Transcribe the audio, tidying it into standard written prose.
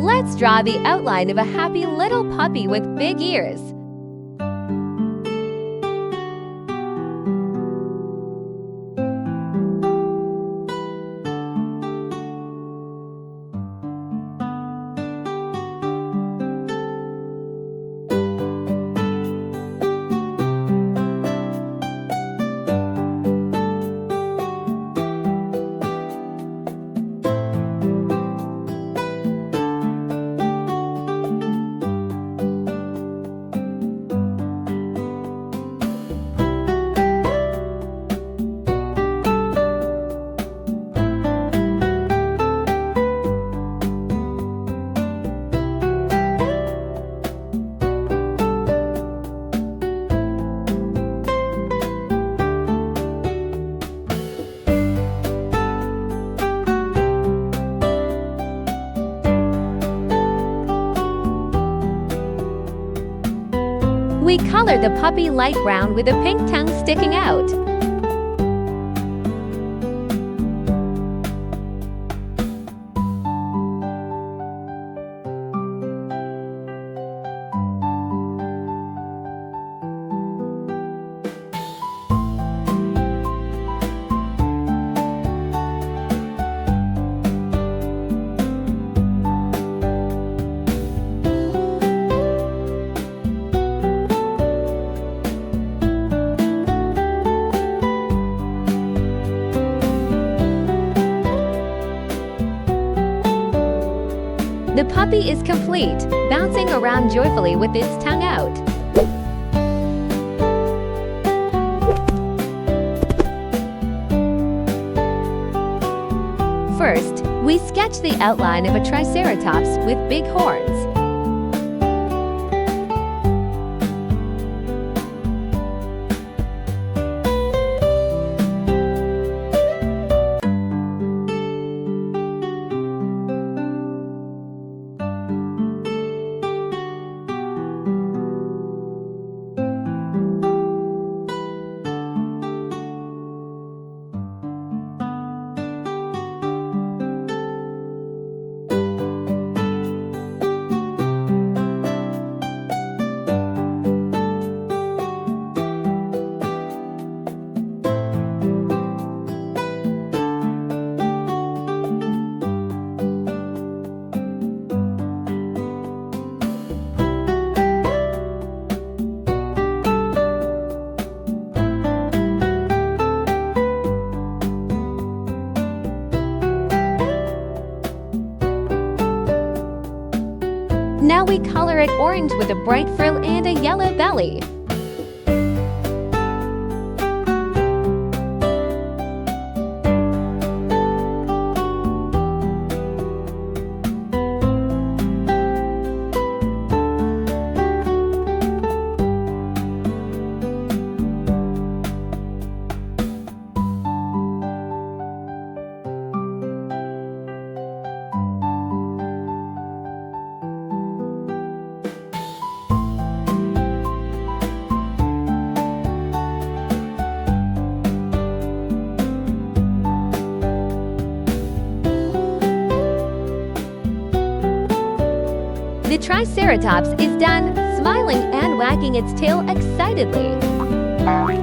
Let's draw the outline of a happy little puppy with big ears. We color the puppy light brown with a pink tongue sticking out. The puppy is complete, bouncing around joyfully with its tongue out. First, we sketch the outline of a triceratops with big horns. Now we color it orange with a bright frill and a yellow belly. The Triceratops is done, smiling and wagging its tail excitedly.